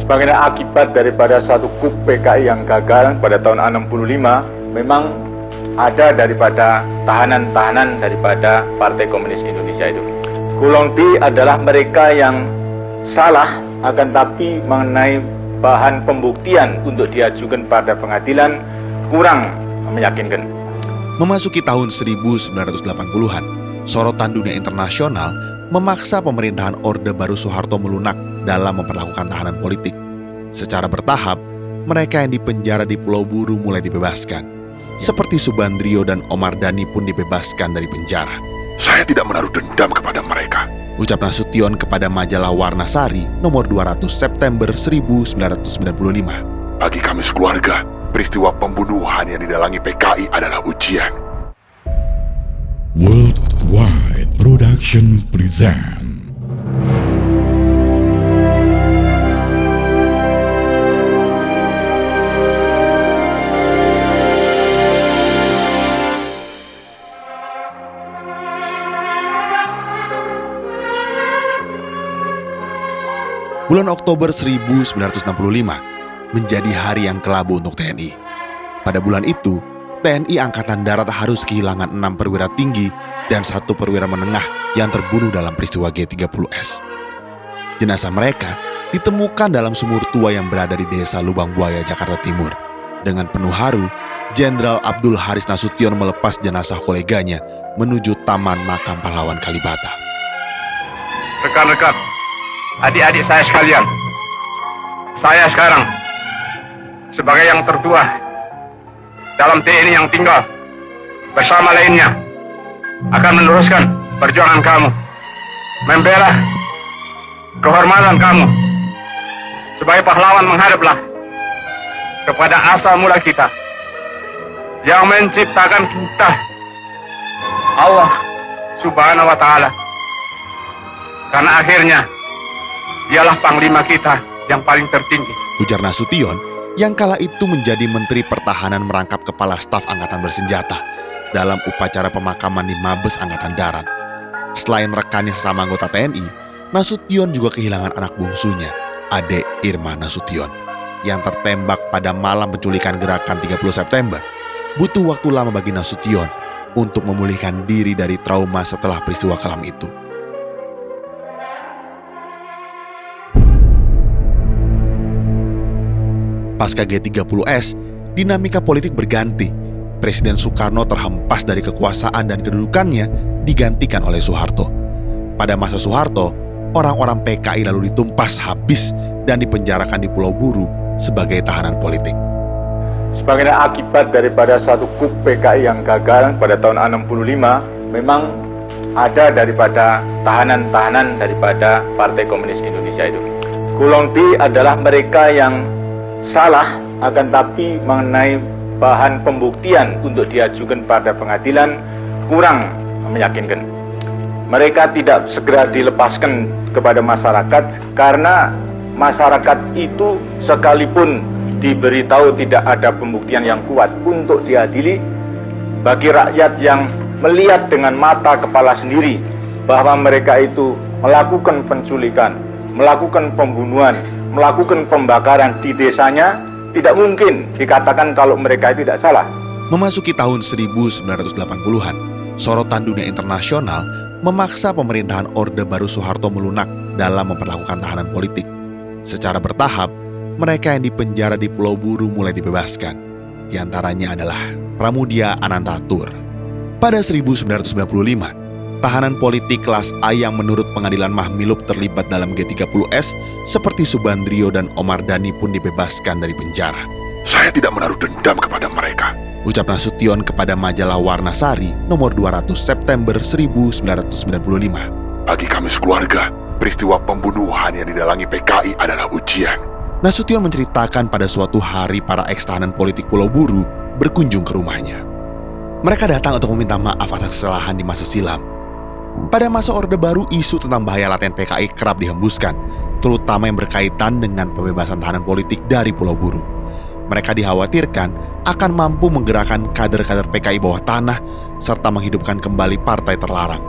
Sebagai akibat daripada satu KUP PKI yang gagal pada tahun 65, memang ada daripada tahanan-tahanan daripada Partai Komunis Indonesia itu. Golong B adalah mereka yang salah, akan tapi mengenai bahan pembuktian untuk diajukan pada pengadilan kurang meyakinkan. Memasuki tahun 1980-an, sorotan dunia internasional memaksa pemerintahan Orde Baru Soeharto melunak dalam memperlakukan tahanan politik. Secara bertahap, mereka yang dipenjara di Pulau Buru mulai dibebaskan. Seperti Subandrio dan Omar Dhani pun dibebaskan dari penjara. Saya tidak menaruh dendam kepada mereka, ucap Nasution kepada majalah Warna Sari nomor 200 September 1995. Bagi kami sekeluarga, peristiwa pembunuhan yang didalangi PKI adalah ujian. Worldwide Production present Bulan Oktober 1965 menjadi hari yang kelabu untuk TNI. Pada bulan itu, TNI Angkatan Darat harus kehilangan 6 perwira tinggi dan 1 perwira menengah yang terbunuh dalam peristiwa G30S. Jenazah mereka ditemukan dalam sumur tua yang berada di Desa Lubang Buaya, Jakarta Timur. Dengan penuh haru, Jenderal Abdul Haris Nasution melepas jenazah koleganya menuju Taman Makam Pahlawan Kalibata. Rekan-rekan, adik-adik saya sekalian, saya sekarang sebagai yang tertua dalam TNI yang tinggal bersama lainnya akan meneruskan perjuangan kamu, membela kehormatan kamu sebagai pahlawan. Menghadaplah kepada asal mula kita yang menciptakan kita, Allah Subhanahu wa Ta'ala, karena akhirnya dialah panglima kita yang paling tertinggi, ujar Nasution yang kala itu menjadi Menteri Pertahanan merangkap Kepala Staf Angkatan Bersenjata dalam upacara pemakaman di Mabes Angkatan Darat. Selain rekannya sesama anggota TNI, Nasution juga kehilangan anak bungsunya, Ade Irma Nasution, yang tertembak pada malam penculikan gerakan 30 September. Butuh waktu lama bagi Nasution untuk memulihkan diri dari trauma setelah peristiwa kelam itu. Pasca G30S, dinamika politik berganti. Presiden Soekarno terhempas dari kekuasaan dan kedudukannya digantikan oleh Soeharto. Pada masa Soeharto, orang-orang PKI lalu ditumpas habis dan dipenjarakan di Pulau Buru sebagai tahanan politik. Sebagai akibat daripada satu KUP PKI yang gagal pada tahun 65, memang ada daripada tahanan-tahanan daripada Partai Komunis Indonesia itu. Golong B adalah mereka yang salah, akan tapi mengenai bahan pembuktian untuk diajukan pada pengadilan kurang meyakinkan. Mereka tidak segera dilepaskan kepada masyarakat karena masyarakat itu sekalipun diberitahu tidak ada pembuktian yang kuat untuk diadili, bagi rakyat yang melihat dengan mata kepala sendiri bahwa mereka itu melakukan penculikan, melakukan pembunuhan, melakukan pembakaran di desanya, tidak mungkin dikatakan kalau mereka tidak salah. Memasuki tahun 1980-an, sorotan dunia internasional memaksa pemerintahan Orde Baru Soeharto melunak dalam memperlakukan tahanan politik. Secara bertahap, mereka yang dipenjara di Pulau Buru mulai dibebaskan. Di antaranya adalah Pramudia Anantatur. Pada 1995, tahanan politik kelas A yang menurut pengadilan Mahmilub terlibat dalam G30S seperti Subandrio dan Omar Dhani pun dibebaskan dari penjara. Saya tidak menaruh dendam kepada mereka, ucap Nasution kepada majalah Warna Sari nomor 200 September 1995. Bagi kami sekeluarga, peristiwa pembunuhan yang didalangi PKI adalah ujian. Nasution menceritakan pada suatu hari para eks-tahanan politik Pulau Buru berkunjung ke rumahnya. Mereka datang untuk meminta maaf atas kesalahan di masa silam. Pada masa Orde Baru, isu tentang bahaya laten PKI kerap dihembuskan, terutama yang berkaitan dengan pembebasan tahanan politik dari Pulau Buru. Mereka dikhawatirkan akan mampu menggerakkan kader-kader PKI bawah tanah serta menghidupkan kembali partai terlarang.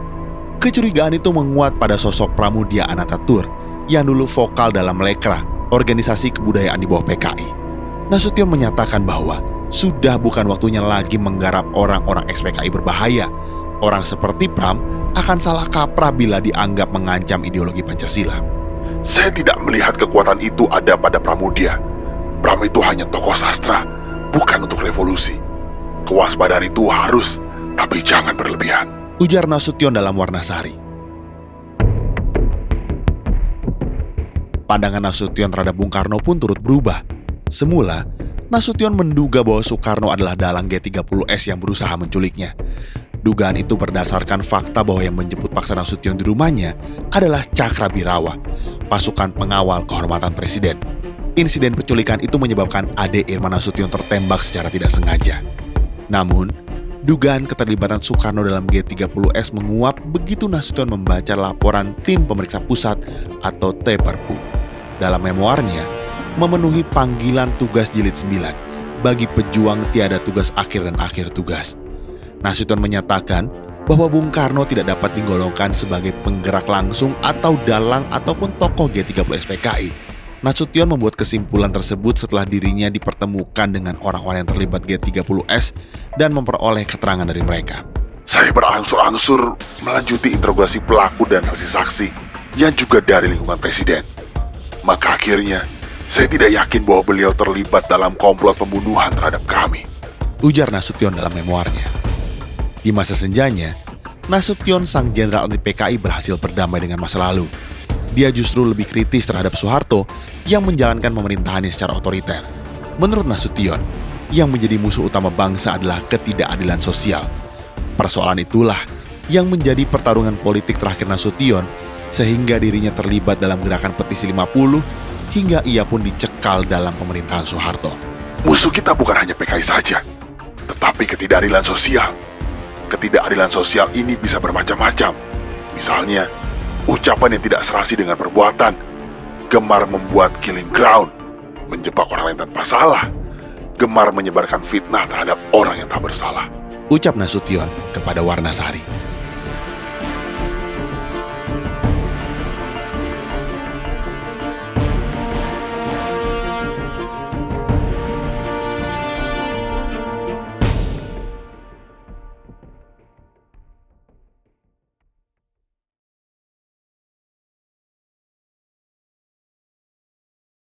Kecurigaan itu menguat pada sosok Pramudia Anantatur yang dulu vokal dalam Lekra organisasi kebudayaan di bawah PKI. Nasution menyatakan bahwa sudah bukan waktunya lagi menggarap orang-orang ex-PKI berbahaya. Orang seperti Pram akan salah kaprah bila dianggap mengancam ideologi Pancasila. Saya tidak melihat kekuatan itu ada pada Pramudia. Pram itu hanya tokoh sastra, bukan untuk revolusi. Kewaspadaan itu harus, tapi jangan berlebihan. Ujar Nasution dalam Warnasari. Pandangan Nasution terhadap Bung Karno pun turut berubah. Semula, Nasution menduga bahwa Soekarno adalah dalang G30S yang berusaha menculiknya. Dugaan itu berdasarkan fakta bahwa yang menjemput paksa Nasution di rumahnya adalah Cakrabirawa, pasukan pengawal kehormatan presiden. Insiden penculikan itu menyebabkan Ade Irma Nasution tertembak secara tidak sengaja. Namun, dugaan keterlibatan Soekarno dalam G30S menguap begitu Nasution membaca laporan Tim Pemeriksa Pusat atau TPERPU. Dalam memoarnya, memenuhi panggilan tugas jilid 9 bagi pejuang tiada tugas akhir dan akhir tugas. Nasution menyatakan bahwa Bung Karno tidak dapat digolongkan sebagai penggerak langsung atau dalang ataupun tokoh G30S PKI. Nasution membuat kesimpulan tersebut setelah dirinya dipertemukan dengan orang-orang yang terlibat G30S dan memperoleh keterangan dari mereka. Saya berangsur-angsur melanjuti interogasi pelaku dan saksi-saksi yang juga dari lingkungan presiden. Maka akhirnya, saya tidak yakin bahwa beliau terlibat dalam komplot pembunuhan terhadap kami. Ujar Nasution dalam memoarnya. Di masa senjanya, Nasution sang jenderal anti PKI berhasil berdamai dengan masa lalu. Dia justru lebih kritis terhadap Soeharto yang menjalankan pemerintahannya secara otoriter. Menurut Nasution, yang menjadi musuh utama bangsa adalah ketidakadilan sosial. Persoalan itulah yang menjadi pertarungan politik terakhir Nasution, sehingga dirinya terlibat dalam gerakan petisi 50 hingga ia pun dicekal dalam pemerintahan Soeharto. Musuh kita bukan hanya PKI saja, tetapi ketidakadilan sosial. Ketidakadilan sosial ini bisa bermacam-macam. Misalnya, ucapan yang tidak serasi dengan perbuatan, gemar membuat killing ground, menjebak orang lain tanpa salah, gemar menyebarkan fitnah terhadap orang yang tak bersalah. Ucap Nasution kepada Warnasari.